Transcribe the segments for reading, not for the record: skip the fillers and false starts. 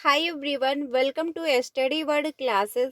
Hi everyone, welcome to Study World Classes.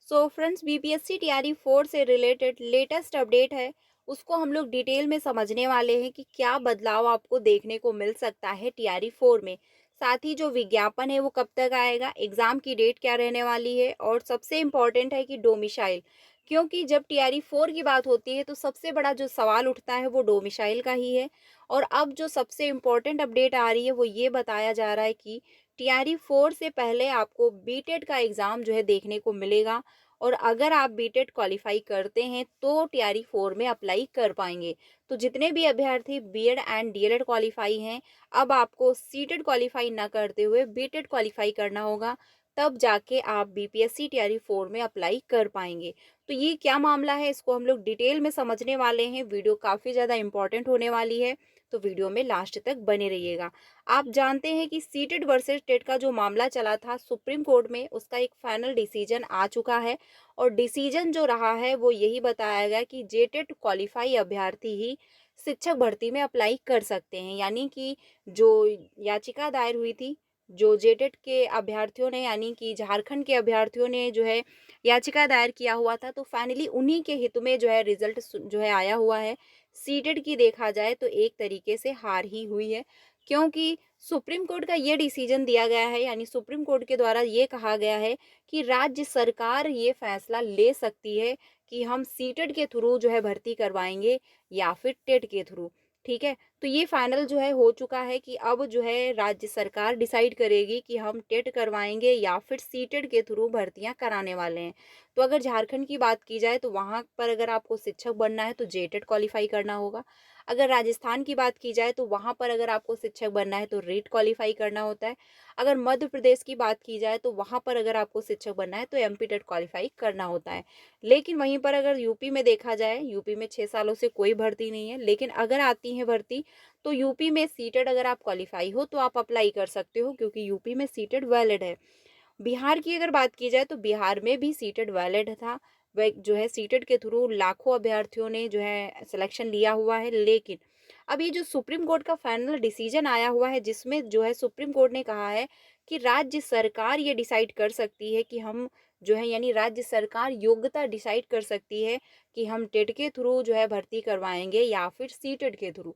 So friends BPSC TRE 4 से related latest update है उसको हम लोग डिटेल में समझने वाले हैं कि क्या बदलाव आपको देखने को मिल सकता है टीआरई 4 में। साथ ही जो विज्ञापन है वो कब तक आएगा, एग्ज़ाम की डेट क्या रहने वाली है और सबसे इम्पॉर्टेंट है कि डोमिसाइल। क्योंकि जब टीआरई 4 की बात होती है तो सबसे बड़ा जो सवाल उठता है वो डोमिसाइल का ही है। और अब जो सबसे इम्पॉर्टेंट अपडेट आ रही है वो ये बताया जा रहा है कि टीआरई 4 से पहले आपको बीटेट का एग्ज़ाम जो है देखने को मिलेगा। और अगर आप बीटेट क्वालिफाई करते हैं तो टीआरई 4 में अप्लाई कर पाएंगे। तो जितने भी अभ्यर्थी बीएड एंड डीएलएड क्वालिफाई हैं, अब आपको सीटेट क्वालिफाई ना करते हुए बीटेट क्वालिफाई करना होगा। तब जाके आप बीपीएससी टीआरई 4 में अप्लाई कर पाएंगे। तो ये क्या मामला है, इसको हम लोग डिटेल में समझने वाले हैं। वीडियो काफ़ी ज़्यादा इंपॉर्टेंट होने वाली है, तो वीडियो में लास्ट तक बने रहिएगा। आप जानते हैं कि सीटेट वर्सेस टेट का जो मामला चला था सुप्रीम कोर्ट में, उसका एक फाइनल डिसीजन आ चुका है। और डिसीजन जो रहा है वो यही बताया गया कि जेटेट क्वालिफाई अभ्यर्थी ही शिक्षक भर्ती में अप्लाई कर सकते हैं। यानी कि जो याचिका दायर हुई थी, जो जेटेट के अभ्यर्थियों ने यानी कि झारखंड के अभ्यर्थियों ने जो है याचिका दायर किया हुआ था, तो फाइनली उन्हीं के हित में जो है रिजल्ट जो है आया हुआ है। सीटेट की देखा जाए तो एक तरीके से हार ही हुई है, क्योंकि सुप्रीम कोर्ट का ये डिसीजन दिया गया है, यानी सुप्रीम कोर्ट के द्वारा ये कहा गया है कि राज्य सरकार ये फैसला ले सकती है कि हम सीटेट के थ्रू जो है भर्ती करवाएंगे या फिर टेट के थ्रू। ठीक है, तो ये फाइनल जो है हो चुका है कि अब जो है राज्य सरकार डिसाइड करेगी कि हम टेट करवाएंगे या फिर सीटेट के थ्रू भर्तियां कराने वाले हैं। तो अगर झारखंड की बात की जाए तो वहां पर अगर आपको शिक्षक बनना है तो जेटेट क्वालिफाई करना होगा। अगर राजस्थान की बात की जाए तो वहाँ पर अगर आपको शिक्षक बनना है तो रीट क्वालिफाई करना होता है। अगर मध्य प्रदेश की बात की जाए तो वहाँ पर अगर आपको शिक्षक बनना है तो एमपी टेट क्वालिफाई करना होता है। लेकिन वहीं पर अगर यूपी में देखा जाए, यूपी में 6 सालों से कोई भर्ती नहीं है, लेकिन अगर आती है भर्ती तो यूपी में सीटेट अगर आप क्वालिफाई हो तो आप अप्लाई कर सकते हो, क्योंकि यूपी में सीटेट वैलिड है। बिहार की अगर बात की जाए तो बिहार में भी सीटेट वैलिड था। वह जो है सीटेट के थ्रू लाखों अभ्यर्थियों ने जो है सिलेक्शन लिया हुआ है। लेकिन अब ये जो सुप्रीम कोर्ट का फाइनल डिसीजन आया हुआ है, जिसमें जो है सुप्रीम कोर्ट ने कहा है कि राज्य सरकार ये डिसाइड कर सकती है कि हम जो है, यानी राज्य सरकार योग्यता डिसाइड कर सकती है कि हम टेट के थ्रू जो है भर्ती करवाएंगे या फिर सीटेट के थ्रू।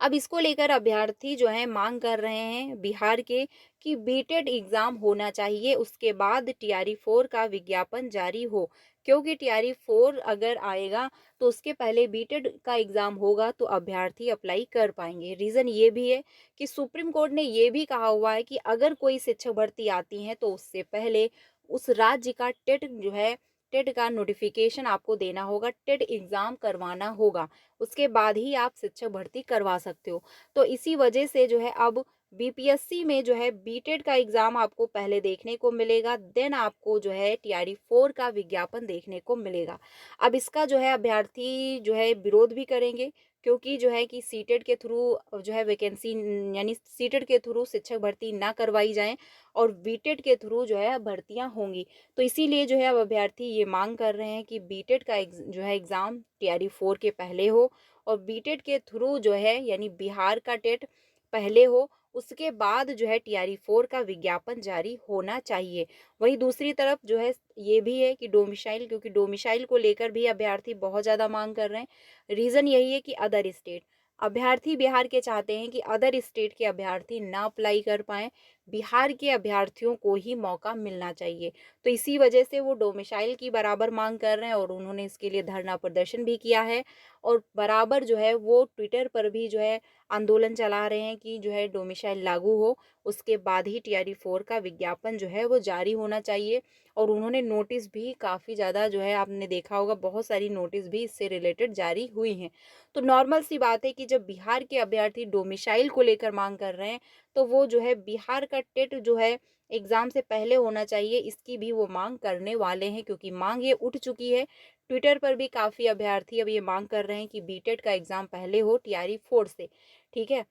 अब इसको लेकर अभ्यर्थी जो है मांग कर रहे हैं बिहार के कि बीटेट एग्ज़ाम होना चाहिए, उसके बाद टीआरई 4 का विज्ञापन जारी हो। क्योंकि टीआरई 4 अगर आएगा तो उसके पहले बीटेट का एग्ज़ाम होगा तो अभ्यर्थी अप्लाई कर पाएंगे। रीज़न ये भी है कि सुप्रीम कोर्ट ने ये भी कहा हुआ है कि अगर कोई शिक्षक भर्ती आती है तो उससे पहले उस राज्य का टेट जो है, टेट का नोटिफिकेशन आपको देना होगा, टेट एग्ज़ाम करवाना होगा। उसके बाद ही आप शिक्षक भर्ती करवा सकते हो। तो इसी वजह से जो है अब बीपीएससी में जो है बीटेट का एग्ज़ाम आपको पहले देखने को मिलेगा, देन आपको जो है टीआरई 4 का विज्ञापन देखने को मिलेगा। अब इसका जो है अभ्यर्थी जो है विरोध भी करेंगे, क्योंकि जो है कि सीटेट के थ्रू जो है वैकेंसी, यानी सीटेट के थ्रू शिक्षक भर्ती ना करवाई जाए और बीटेट के थ्रू जो है भर्तियां होंगी। तो इसीलिए जो है अब अभ्यर्थी ये मांग कर रहे हैं कि बीटेट का जो है एग्ज़ाम टीआरई 4 के पहले हो और बीटेट के थ्रू जो है, यानी बिहार का टेट पहले हो, उसके बाद जो है टीआरई 4 का विज्ञापन जारी होना चाहिए। वहीं दूसरी तरफ जो है ये भी है कि डोमिसाइल, क्योंकि डोमिसाइल को लेकर भी अभ्यर्थी बहुत ज़्यादा मांग कर रहे हैं। रीज़न यही है कि अदर स्टेट अभ्यर्थी बिहार के चाहते हैं कि अदर स्टेट के अभ्यर्थी ना अप्लाई कर पाएँ, बिहार के अभ्यर्थियों को ही मौका मिलना चाहिए। तो इसी वजह से वो डोमिसाइल की बराबर मांग कर रहे हैं और उन्होंने इसके लिए धरना प्रदर्शन भी किया है। और बराबर जो है वो ट्विटर पर भी जो है आंदोलन चला रहे हैं कि जो है डोमिसाइल लागू हो, उसके बाद ही टीआरई 4 का विज्ञापन जो है वो जारी होना चाहिए। और उन्होंने नोटिस भी काफ़ी ज़्यादा जो है, आपने देखा होगा बहुत सारी नोटिस भी इससे रिलेटेड जारी हुई हैं। तो नॉर्मल सी बात है कि जब बिहार के अभ्यर्थी डोमिसाइल को लेकर मांग कर रहे हैं तो वो जो है बिहार का टेट जो है एग्ज़ाम से पहले होना चाहिए, इसकी भी वो मांग करने वाले हैं, क्योंकि मांग ये उठ चुकी है। ट्विटर पर भी काफ़ी अभ्यर्थी अब ये मांग कर रहे हैं कि बीटेट का एग्ज़ाम पहले हो टीआरई 4 से। ठीक है,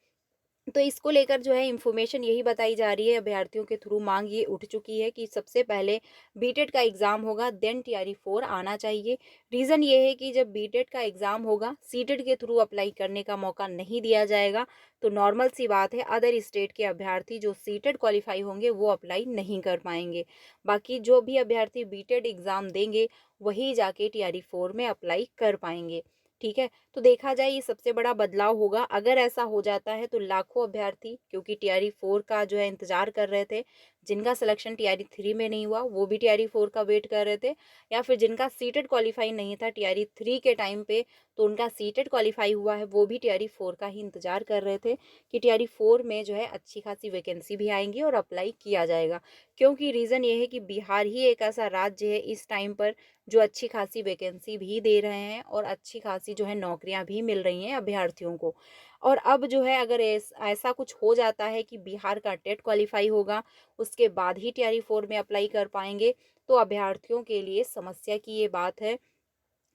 तो इसको लेकर जो है इन्फॉर्मेशन यही बताई जा रही है, अभ्यर्थियों के थ्रू मांग ये उठ चुकी है कि सबसे पहले बीटेट का एग्ज़ाम होगा, देन टीआरई 4 आना चाहिए। रीज़न ये है कि जब बीटेट का एग्ज़ाम होगा, सीटेट के थ्रू अप्लाई करने का मौका नहीं दिया जाएगा, तो नॉर्मल सी बात है अदर स्टेट के अभ्यर्थी जो सीटेट क्वालिफाई होंगे वो अप्लाई नहीं कर पाएंगे। बाकी जो भी अभ्यर्थी बीटेट एग्ज़ाम देंगे वही जाके टीआरई 4 में अप्लाई कर पाएंगे। ठीक है, तो देखा जाए ये सबसे बड़ा बदलाव होगा। अगर ऐसा हो जाता है तो लाखों अभ्यर्थी, क्योंकि टीआरई 4 का जो है इंतजार कर रहे थे, जिनका सिलेक्शन टीआरई 3 में नहीं हुआ वो भी टीआरई 4 का वेट कर रहे थे, या फिर जिनका सीटेट क्वालिफाई नहीं था टीआरई 3 के टाइम पे, तो उनका सीटेट क्वालिफाई हुआ है, वो भी टीआरई 4 का ही इंतजार कर रहे थे कि टीआरई 4 में जो है अच्छी खासी वैकेंसी भी आएंगी और अप्लाई किया जाएगा। क्योंकि रीज़न ये है कि बिहार ही एक ऐसा राज्य है इस टाइम पर जो अच्छी खासी वैकेंसी भी दे रहे हैं और अच्छी खासी जो है नौकरियां भी मिल रही हैं अभ्यर्थियों को। और अब जो है अगर ऐसा कुछ हो जाता है कि बिहार का टेट क्वालिफाई होगा, उसके बाद ही टीआरई 4 में अप्लाई कर पाएंगे, तो अभ्यर्थियों के लिए समस्या की ये बात है।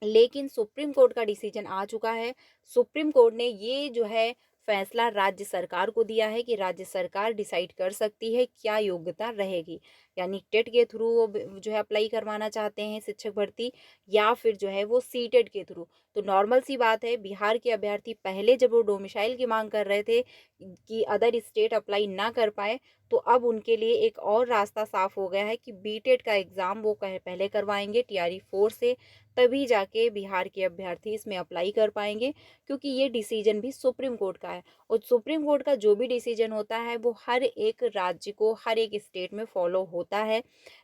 लेकिन सुप्रीम कोर्ट का डिसीजन आ चुका है। सुप्रीम कोर्ट ने ये जो है फैसला राज्य सरकार को दिया है कि राज्य सरकार डिसाइड कर सकती है क्या योग्यता रहेगी, यानी टेट के थ्रू वो जो है अप्लाई करवाना चाहते हैं शिक्षक भर्ती, या फिर जो है वो सीटेट के थ्रू। तो नॉर्मल सी बात है, बिहार के अभ्यर्थी पहले जब वो डोमिसाइल की मांग कर रहे थे कि अदर स्टेट अप्लाई ना कर पाए, तो अब उनके लिए एक और रास्ता साफ हो गया है कि बीटेट का एग्ज़ाम वो पहले करवाएंगे टीआरई 4 से, तभी जाके बिहार के अभ्यर्थी इसमें अप्लाई कर पाएंगे। क्योंकि ये डिसीजन भी सुप्रीम कोर्ट का है, और सुप्रीम कोर्ट का जो भी डिसीजन होता है वो हर एक राज्य को, हर एक स्टेट में फॉलो होता है।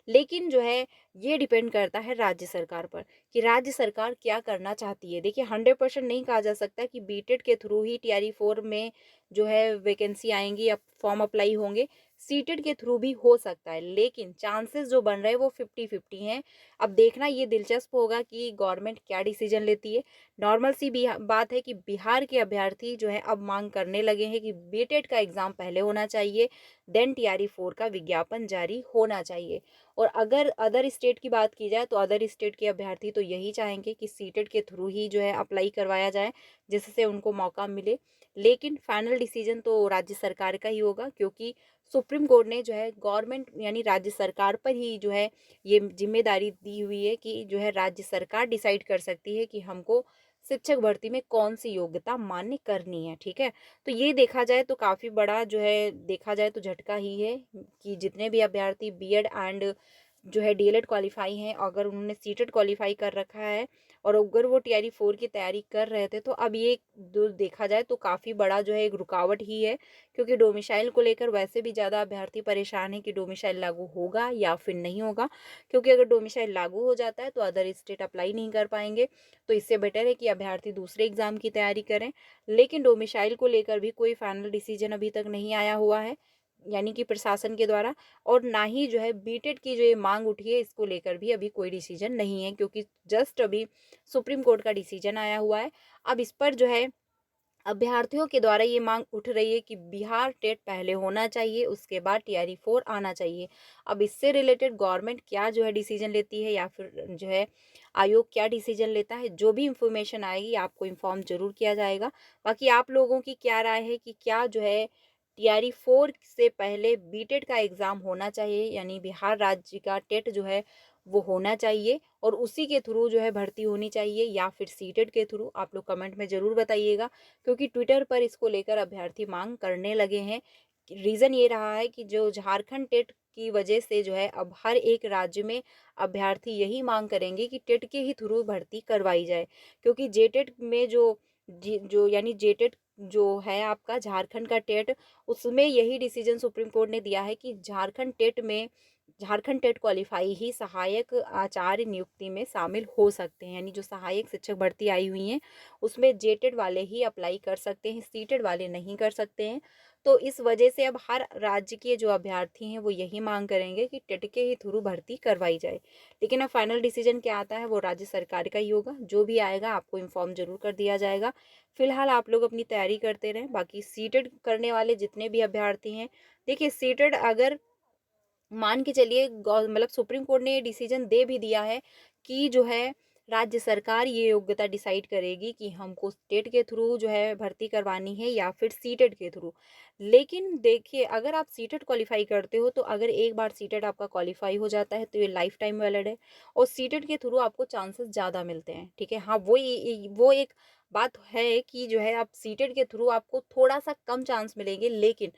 लेकिन जो है ये डिपेंड करता है राज्य सरकार पर कि राज्य सरकार क्या करना चाहती है। देखिए 100% नहीं कहा जा सकता कि बीटेट के थ्रू ही टीआरई 4 में जो है वैकेंसी आएंगी या फॉर्म अप्लाई होंगे, सीटेट के थ्रू भी हो सकता है, लेकिन चांसेस जो बन रहे हैं वो 50-50 हैं। अब देखना ये दिलचस्प होगा कि गवर्नमेंट क्या डिसीजन लेती है। नॉर्मल सी भी बात है कि बिहार के अभ्यर्थी जो है अब मांग करने लगे हैं कि बीटेट का एग्ज़ाम पहले होना चाहिए, देन टीआरई 4 का विज्ञापन जारी होना चाहिए। और अगर अदर स्टेट की बात की जाए तो अदर स्टेट के अभ्यर्थी तो यही चाहेंगे कि सीटेट के थ्रू ही जो है अप्लाई करवाया जाए, जिससे उनको मौका मिले। लेकिन फाइनल डिसीजन तो राज्य सरकार का ही होगा, क्योंकि सुप्रीम कोर्ट ने जो है गवर्नमेंट यानी राज्य सरकार पर ही जो है ये जिम्मेदारी दी हुई है कि जो है राज्य सरकार डिसाइड कर सकती है कि हमको शिक्षक भर्ती में कौन सी योग्यता मान्य करनी है। ठीक है, तो ये देखा जाए तो काफ़ी बड़ा जो है देखा जाए तो झटका ही है कि जितने भी अभ्यर्थी बीएड एंड जो है डीएलएड क्वालिफाई हैं, अगर उन्होंने सीटेट क्वालिफाई कर रखा है और अगर वो टीआरई 4 की तैयारी कर रहे थे, तो अब ये देखा जाए तो काफ़ी बड़ा जो है एक रुकावट ही है। क्योंकि डोमिसाइल को लेकर वैसे भी ज़्यादा अभ्यर्थी परेशान है कि डोमिसाइल लागू होगा या फिर नहीं होगा। क्योंकि अगर डोमिसाइल लागू हो जाता है तो अदर स्टेट अप्लाई नहीं कर पाएंगे, तो इससे बेटर है कि अभ्यर्थी दूसरे एग्ज़ाम की तैयारी करें। लेकिन डोमिसाइल को लेकर भी कोई फाइनल डिसीजन अभी तक नहीं आया हुआ है, यानी कि प्रशासन के द्वारा। और ना ही जो है बीटेट की जो ये मांग उठी है इसको लेकर भी अभी कोई डिसीजन नहीं है, क्योंकि जस्ट अभी सुप्रीम कोर्ट का डिसीजन आया हुआ है। अब इस पर जो है अभ्यर्थियों के द्वारा ये मांग उठ रही है कि बिहार टेट पहले होना चाहिए, उसके बाद टीआरई 4 आना चाहिए। अब इससे रिलेटेड गवर्नमेंट क्या जो है डिसीजन लेती है, या फिर जो है आयोग क्या डिसीजन लेता है, जो भी इंफॉर्मेशन आएगी आपको इन्फॉर्म जरूर किया जाएगा। बाकी आप लोगों की क्या राय है कि क्या जो है टीआरई 4 से पहले बीटेट का एग्ज़ाम होना चाहिए, यानी बिहार राज्य का टेट जो है वो होना चाहिए और उसी के थ्रू जो है भर्ती होनी चाहिए, या फिर सीटेट के थ्रू? आप लोग कमेंट में ज़रूर बताइएगा, क्योंकि ट्विटर पर इसको लेकर अभ्यर्थी मांग करने लगे हैं। रीज़न ये रहा है कि जो झारखंड टेट की वजह से जो है अब हर एक राज्य में अभ्यर्थी यही मांग करेंगे कि टेट के ही थ्रू भर्ती करवाई जाए। क्योंकि जेटेट में जो यानी जेटेट जो है आपका झारखंड का टेट, उसमें यही डिसीजन सुप्रीम कोर्ट ने दिया है कि झारखंड टेट क्वालिफाई ही सहायक आचार्य नियुक्ति में शामिल हो सकते हैं, यानी जो सहायक शिक्षक भर्ती आई हुई हैं उसमें जेटेड वाले ही अप्लाई कर सकते हैं, सीटेड वाले नहीं कर सकते हैं। तो इस वजह से अब हर राज्य के जो अभ्यर्थी हैं वो यही मांग करेंगे कि टेट के ही थ्रू भर्ती करवाई जाए। लेकिन अब फाइनल डिसीजन क्या आता है वो राज्य सरकार का ही होगा, जो भी आएगा आपको इन्फॉर्म जरूर कर दिया जाएगा। फिलहाल आप लोग अपनी तैयारी करते रहें। बाकी सीटेड करने वाले जितने भी अभ्यर्थी हैं, देखिए सीटेड अगर मान के चलिए मतलब सुप्रीम कोर्ट ने डिसीजन दे भी दिया है कि जो है राज्य सरकार ये योग्यता डिसाइड करेगी कि हमको स्टेट के थ्रू जो है भर्ती करवानी है या फिर सीटेट के थ्रू। लेकिन देखिए, अगर आप सीटेट क्वालिफाई करते हो तो अगर एक बार सीटेट आपका क्वालिफाई हो जाता है तो ये लाइफ टाइम वैलिड है, और सीटेट के थ्रू आपको चांसेस ज़्यादा मिलते हैं। ठीक है, हाँ, वो एक बात है कि जो है आप सीटेट के थ्रू आपको थोड़ा सा कम चांस मिलेंगे, लेकिन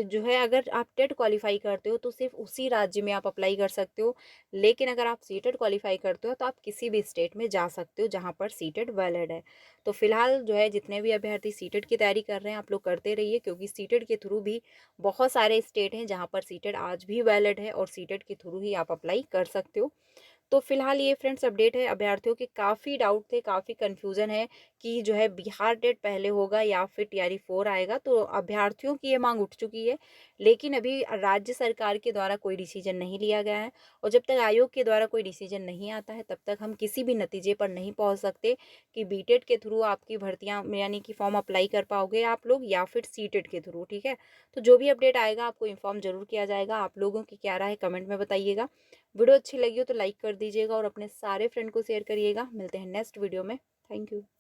जो है अगर आप टेट क्वालिफाई करते हो तो सिर्फ उसी राज्य में आप अप्लाई कर सकते हो। लेकिन अगर आप सीटेट क्वालिफाई करते हो तो आप किसी भी स्टेट में जा सकते हो जहाँ पर सीटेट वैलिड है। तो फिलहाल जो है जितने भी अभ्यर्थी सीटेट की तैयारी कर रहे हैं आप लोग करते रहिए, क्योंकि सीटेट के थ्रू भी बहुत सारे स्टेट हैं जहाँ पर सीटेट आज भी वैलिड है और सीटेट के थ्रू ही आप अप्लाई कर सकते हो। तो फिलहाल ये फ्रेंड्स अपडेट है। अभ्यर्थियों के काफ़ी डाउट थे, काफ़ी कन्फ्यूज़न है कि जो है बिहार टेट पहले होगा या फिर टीआरई 4 आएगा। तो अभ्यर्थियों की ये मांग उठ चुकी है, लेकिन अभी राज्य सरकार के द्वारा कोई डिसीजन नहीं लिया गया है, और जब तक आयोग के द्वारा कोई डिसीजन नहीं आता है तब तक हम किसी भी नतीजे पर नहीं पहुंच सकते कि बीटेट के थ्रू आपकी भर्तियां यानी कि फॉर्म अप्लाई कर पाओगे आप लोग या फिर सीटेट के थ्रू। ठीक है, तो जो भी अपडेट आएगा आपको इन्फॉर्म जरूर किया जाएगा। आप लोगों की क्या राय है कमेंट में बताइएगा। वीडियो अच्छी लगी हो तो लाइक कर दीजिएगा और अपने सारे फ्रेंड को शेयर करिएगा। मिलते हैं नेक्स्ट वीडियो में। Thank you.